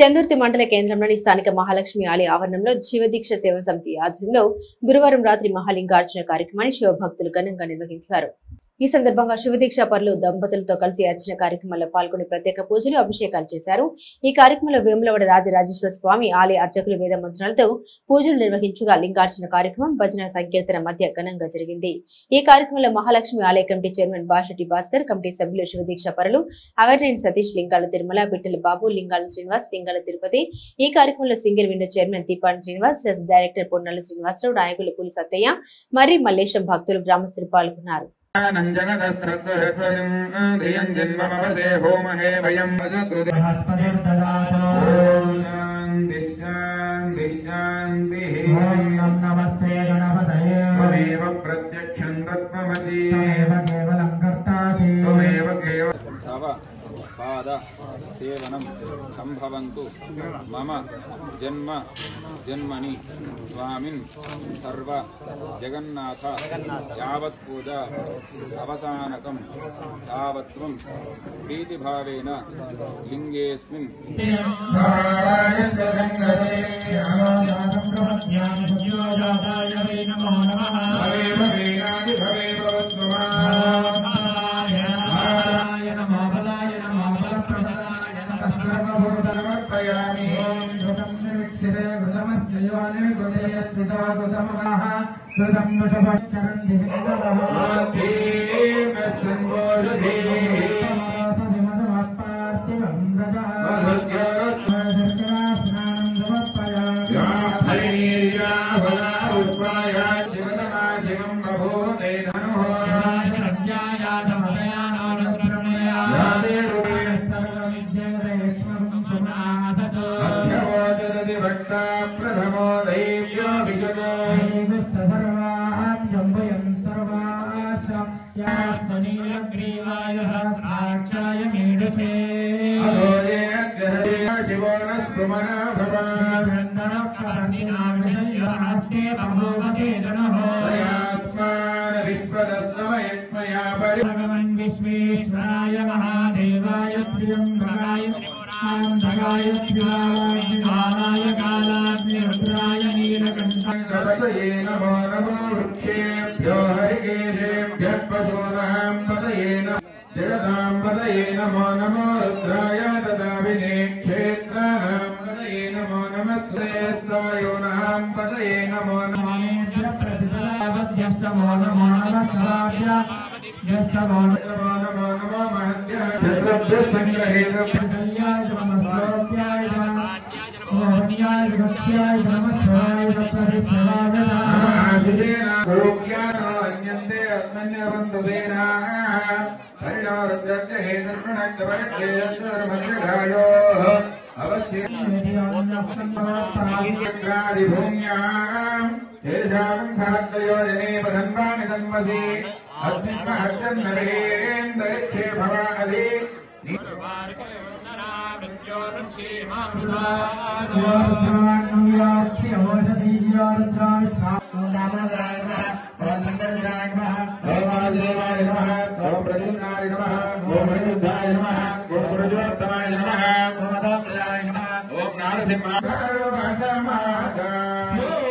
చందుర్తి మండల కేంద్రంలోని స్థానిక మహాలక్ష్మి ఆలయ ఆవరణంలో శివదీక్ష సేవా సమితి ఆధ్వర్యంలో గురువారం రాత్రి మహాలింగార్చన కార్యక్రమాన్ని శివభక్తులు ఘనంగా నిర్వహించారు. ఈ సందర్భంగా శివదీక్ష పరులు దంపతులతో కలిసి అర్చన కార్యక్రమంలో పాల్గొని ప్రత్యేక పూజలు అభిషేకాలు చేశారు. ఈ కార్యక్రమంలో వేములవాడ రాజరాజేశ్వర స్వామి ఆలయ అర్చకులు వేద మంత్రాలతో పూజలు నిర్వహించగా లింగార్చన కార్యక్రమం భజన సంకీర్తన మధ్య ఘనంగా జరిగింది. ఈ కార్యక్రమంలో మహాలక్ష్మి ఆలయ committee chairman Bashetti Bhaskar, committee సభ్యులు శివదీక్ష పరులు అవర్నేని సతీష్, లింగాల తిరుమల, బిట్టల బాబు, లింగాల శ్రీనివాస్, లింగాల తిరుపతి. ఈ కార్యక్రమంలో single window chairman Deepan Srinivas, director Ponnala Srinivasarao, నాయకులు పూలి సత్తయ్య, మరి మల్లేశం, భక్తులు, గ్రామస్తులు పాల్గొన్నారు. పాద సేవనం సంభవంతు మమ జన్మ జన్మని స్వామిన్ సర్వ జగన్నాథ యావత్ పూజ అవసానకం తావత్వం ప్రీతిభావేన లింగేస్మిన్ विश्वेश्वराय महादेवाय त्र्यंबकाय त्र्यंबकाय शिवाय कालाग्निरुद्राय नीलकंठाय नमो नमो वृक्षेभ्यो हरिकेशेभ्यः पशूनां पतये जगतां पतये नमो नमो रुद्राय तदाभिने क्षेत्राणां पतये नमो नमः श्रेष्ठायोनां पतये नमो नमः प्रतिपदावद्यष्टमो नमो नमः स्वाभ्यां नमो नमो नमो महद्याय संग्रहेण कल्याय नमस्काराय मोहन्याय विभक्त्याय नमस्काराय तत्सर्वाय आशिषेना गोप्यानो अन्यन्ते अन्यवन्तसेना हरिणारुद्रस्य हे दर्शनक्षवरत्ते सर्वमन्त्रगायो अवश्येन्द्रादिभूम्यां तेषां खाद्ययोजने पदन्वानि तन्मसि अग्निर्महर्जन्नरेन्द्रक्षे भवादि ओम